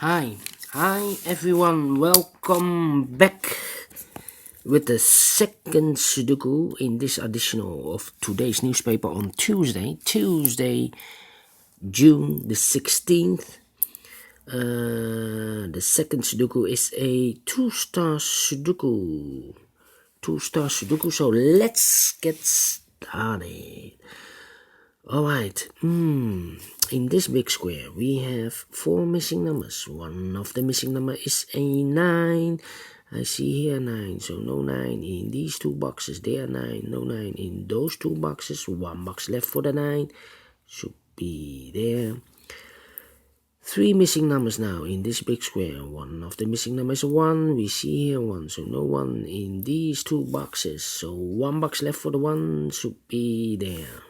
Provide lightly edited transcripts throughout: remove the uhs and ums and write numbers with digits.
Hi everyone, welcome back with the second Sudoku in this edition of today's newspaper on Tuesday, June the 16th. The second Sudoku is a two-star Sudoku. Two-star Sudoku, so let's get started. Alright, in this big square we have 4 missing numbers. One of the missing number is a 9. I see here 9, so no 9 in these two boxes. There 9, no 9 in those two boxes. 1 box left for the 9, should be there. 3 missing numbers now in this big square. One of the missing numbers is 1. We see here 1, so no 1 in these two boxes. So 1 box left for the 1, should be there.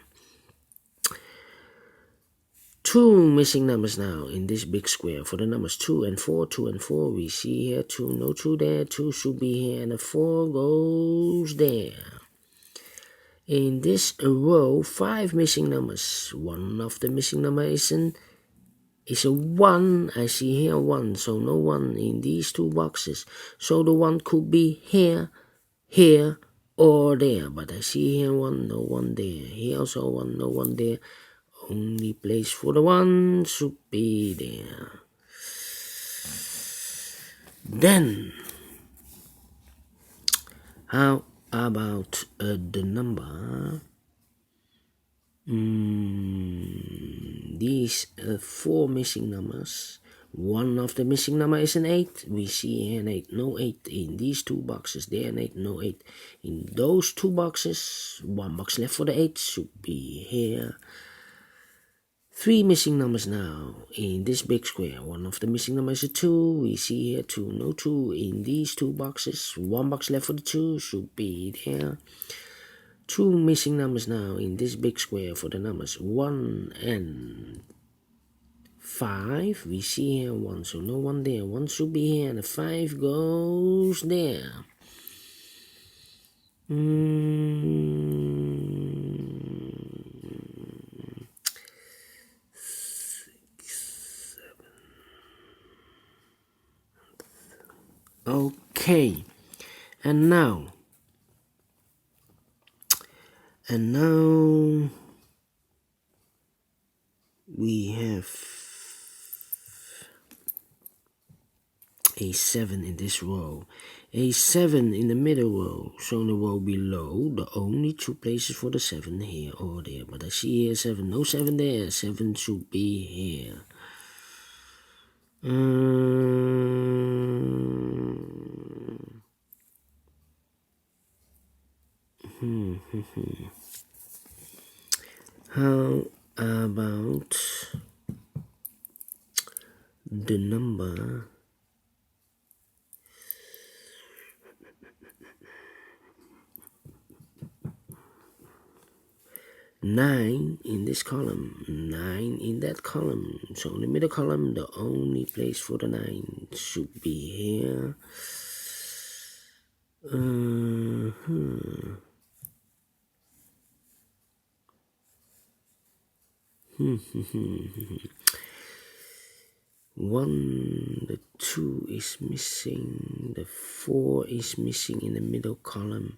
2 missing numbers now in this big square for the numbers 2 and 4. 2 and 4, we see here 2, no 2 there. 2 should be here and a 4 goes there. In this row, 5 missing numbers. One of the missing number is a 1. I see here 1, so no 1 in these two boxes. So the 1 could be here, here, or there. But I see here 1, no 1 there. Here also 1, no 1 there. Only place for the 1 should be there. Then, how about the number? These 4 missing numbers. One of the missing number is an 8. We see here an 8. No 8 in these two boxes. There an 8. No 8 in those two boxes. 1 box left for the 8 should be here. 3 missing numbers now in this big square. One of the missing numbers is a 2. We see here 2. No 2 in these two boxes. 1 box left for the 2 should be there. 2 missing numbers now in this big square for the numbers 1 and 5. We see here 1, so no 1 there. 1 should be here and a 5 goes there. 6, 7. Okay, and now we have a 7 in this row, a 7 in the middle row, so in the row below, the only 2 places for the 7 here or there. But I see here 7, no 7 there. 7 should be here. How about the number 9 in this column, 9 in that column. So in the middle column, the only place for the 9 should be here. One, the 2 is missing, the 4 is missing in the middle column,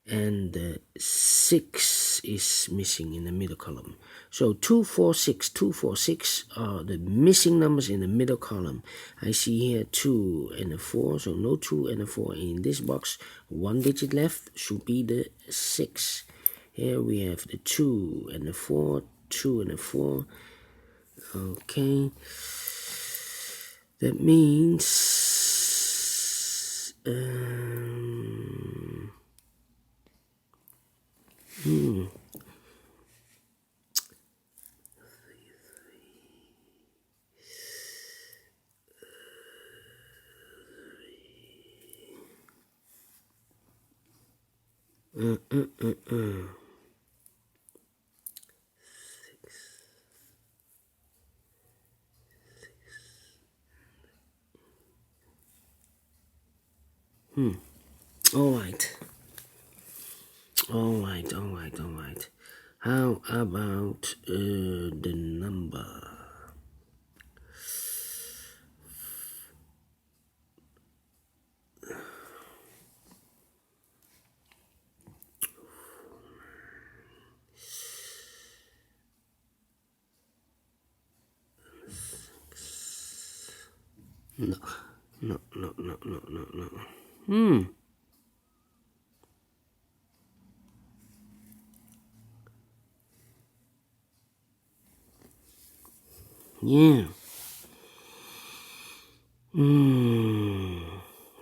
and the 6 is missing in the middle column. So 2, 4, 6, 2, 4, 6 are the missing numbers in the middle column. I see here 2 and a 4, so no 2 and a 4 in this box. 1 digit left should be the 6. Here we have the 2 and the 4, 2 and a 4. Okay, that means All right. How about the number No, no. Yeah.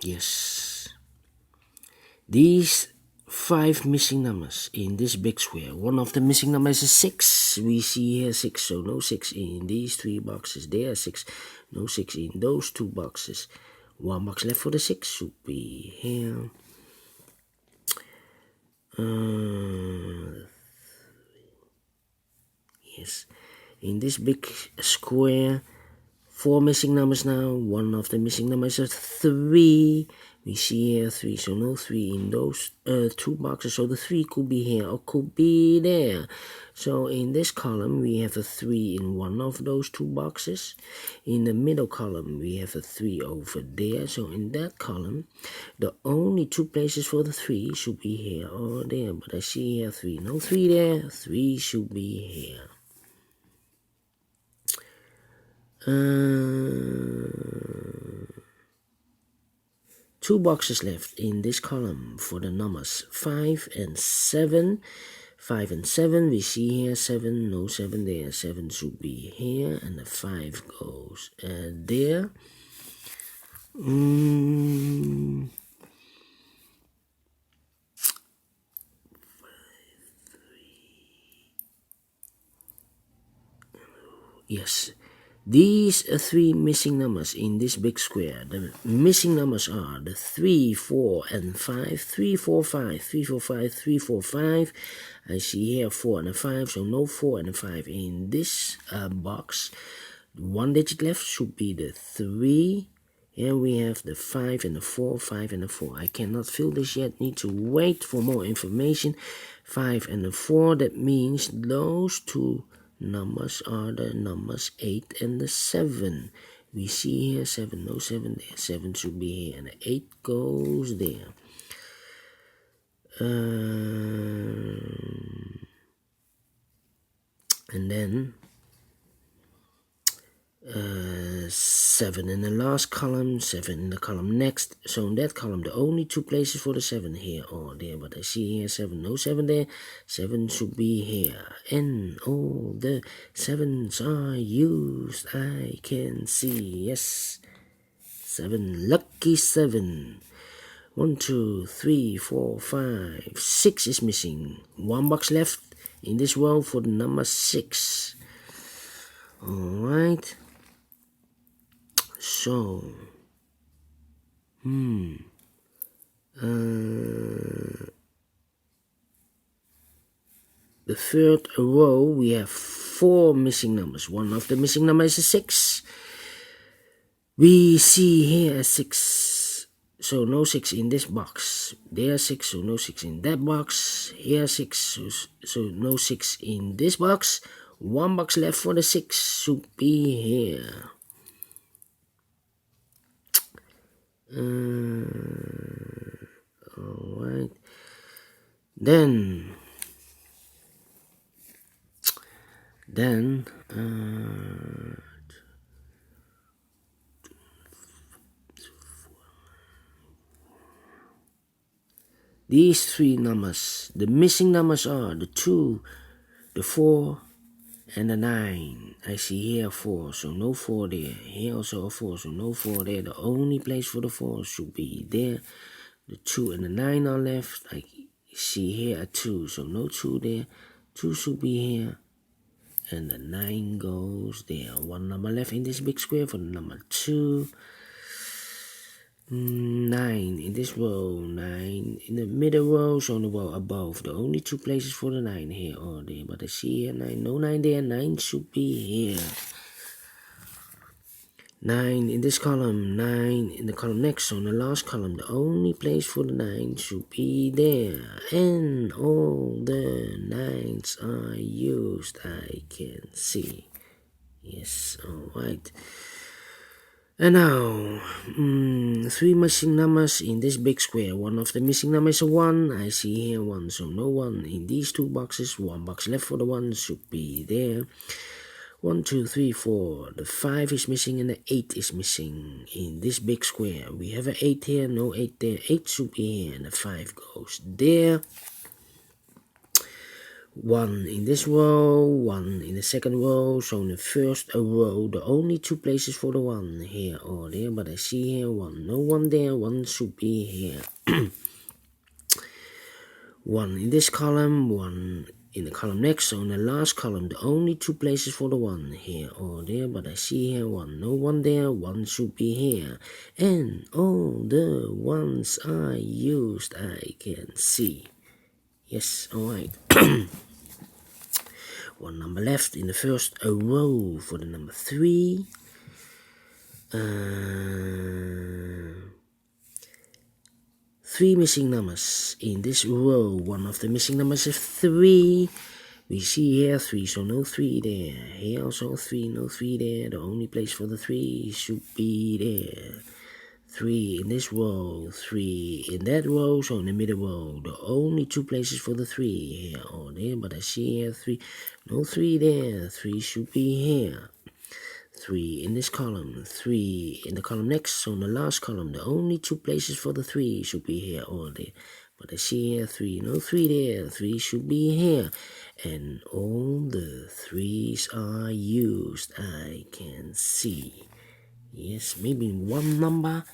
Yes. These 5 missing numbers in this big square. One of the missing numbers is 6. We see here 6, so no 6 in these 3 boxes. There 6, no 6 in those 2 boxes. 1 box left for the 6 should be here. Yes, in this big square, 4 missing numbers now. One of the missing numbers is 3. We see here 3, so no 3 in those 2 boxes. So the 3 could be here or could be there. So in this column, we have a 3 in one of those 2 boxes. In the middle column, we have a 3 over there. So in that column, the only 2 places for the 3 should be here or there. But I see here 3. No 3 there. 3 should be here. 2 boxes left in this column for the numbers 5 and 7. 5 and 7, we see here 7, no 7 there. 7 should be here, and the 5 goes there. Yes. These are 3 missing numbers in this big square. The missing numbers are the 3, 4, and 5. 3, 4, 5, 3, 4, 5, 3, 4, 5. I see here 4 and a 5, so no 4 and a 5 in this box. 1 digit left should be the 3. Here we have the 5 and the 4, 5 and the 4. I cannot fill this yet, need to wait for more information. 5 and the 4, that means those 2 numbers are the numbers 8 and the 7. We see here 7, no 7 there. 7 should be here, and the 8 goes there. And then 7 in the last column, 7 in the column next. So in that column, the only 2 places for the 7 here or there. But I see here 7, no 7 there. 7 should be here. And all the 7s are used. I can see. Yes. 7. Lucky 7. 1, 2, 3, 4, 5. 6 is missing. 1 box left in this row for the number 6. Alright. So, the third row, we have 4 missing numbers. One of the missing numbers is 6. We see here a 6. So no 6 in this box. There 6, so no 6 in that box. Here 6, so no 6 in this box. 1 box left for the 6 should be here. Alright. Then these 3 numbers, the missing numbers are the 2, the 4, and the 9. I see here 4, so no 4 there. Here also a 4, so no 4 there. The only place for the 4 should be there. The 2 and the 9 are left. I see here a 2, so no 2 there. 2 should be here. And the 9 goes there. 1 number left in this big square for the number 2. 9 in this row. 9 in the middle row, so on the row above. The only 2 places for the 9 here or there. But I see here 9. No 9 there. 9 should be here. 9 in this column. 9 in the column next. So in the last column, the only place for the 9 should be there. And all the 9s are used. I can see. Yes, alright. And now, 3 missing numbers in this big square. One of the missing numbers is a 1. I see here 1, so no 1 in these 2 boxes. 1 box left for the 1 should be there. 1, 2, 3, 4. The 5 is missing and the 8 is missing in this big square. We have an 8 here, no 8 there. 8 should be here and the 5 goes there. 1 in this row, 1 in the second row. So in the first row, the only 2 places for the 1 here or there. But I see here 1, no 1 there. 1 should be here. 1 in this column, 1 in the column next. So in the last column, the only 2 places for the 1 here or there. But I see here 1, no 1 there. 1 should be here. And all the ones I used, I can see. Yes, alright. 1 number left in the first row for the number 3. 3 missing numbers in this row. One of the missing numbers is 3. We see here 3, so no 3 there. Here also 3, no 3 there. The only place for the 3 should be there. 3 in this row, 3 in that row, so in the middle row, the only 2 places for the 3 here or there, but I see here 3, no 3 there, 3 should be here. 3 in this column, 3 in the column next, so in the last column, the only 2 places for the 3 should be here or there. But I see here 3, no 3 there, 3 should be here. And all the 3s are used, I can see. Yes, maybe 1 number,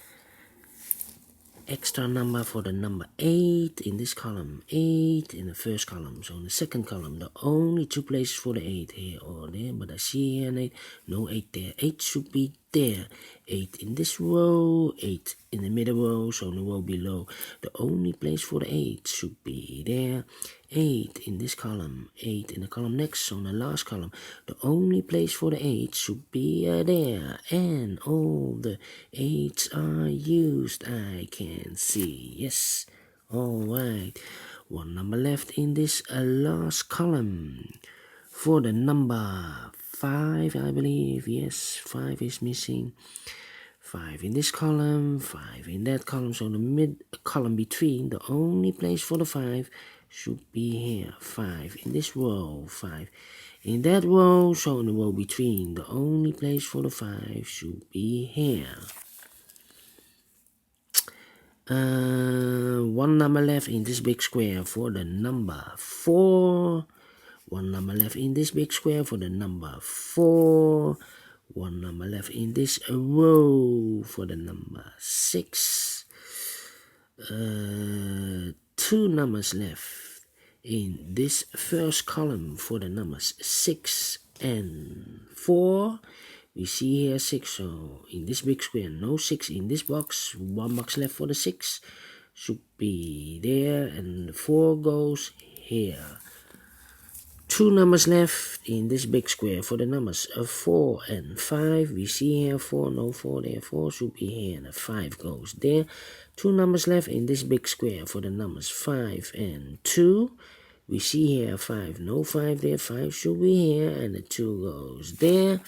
extra number for the number 8 in this column, 8 in the first column. So in the second column, the only 2 places for the 8 here or there, but I see here an 8, no 8 there. 8 should be there. 8 in this row, 8 in the middle row, so in the row below, the only place for the 8 should be there. 8 in this column, 8 in the column next, so in the last column, the only place for the 8 should be there. And all the 8s are used, I can see. Yes, alright. 1 number left in this last column for the number 5, I believe. Yes, 5 is missing. 5 in this column, 5 in that column, so the mid column between, the only place for the 5 should be here. 5 in this row, 5 in that row, so in the row between, the only place for the 5 should be here. 1 number left in this big square for the number 4. 1 number left in this big square for the number 4. 1 number left in this row for the number 6. 2 numbers left in this first column for the numbers 6 and 4. We see here 6, so in this big square, no 6 in this box. 1 box left for the 6 should be there, and 4 goes here. 2 numbers left in this big square for the numbers 4 and 5. We see here 4, no 4 there, 4 should be here, and the 5 goes there. 2 numbers left in this big square for the numbers 5 and 2. We see here 5, no 5 there, 5 should be here, and the 2 goes there.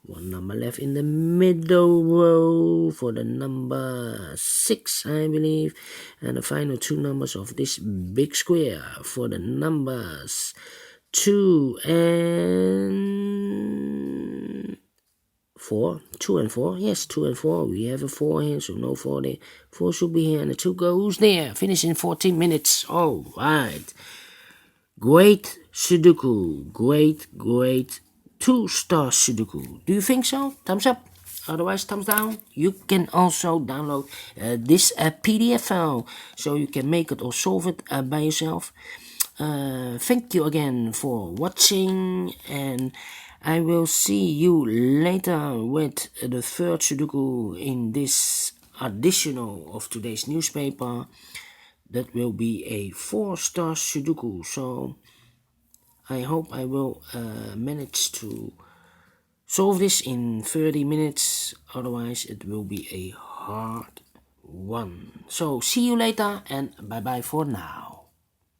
1 number left in the middle row for the number 6, I believe. And the final 2 numbers of this big square for the numbers 2 and 4. 2 and 4. Yes, 2 and 4. We have a 4 here, so no 4 there. 4 should be here, and the 2 goes there. Finish in 14 minutes. All right. Great Sudoku. Great 2 Stars Sudoku. Do you think so? Thumbs up. Otherwise, thumbs down. You can also download this PDF file, so you can make it or solve it by yourself. Thank you again for watching, and I will see you later with the 3rd Sudoku in this additional of today's newspaper. That will be a 4-star Sudoku, so I hope I will manage to solve this in 30 minutes, otherwise it will be a hard one. So see you later, and bye bye for now.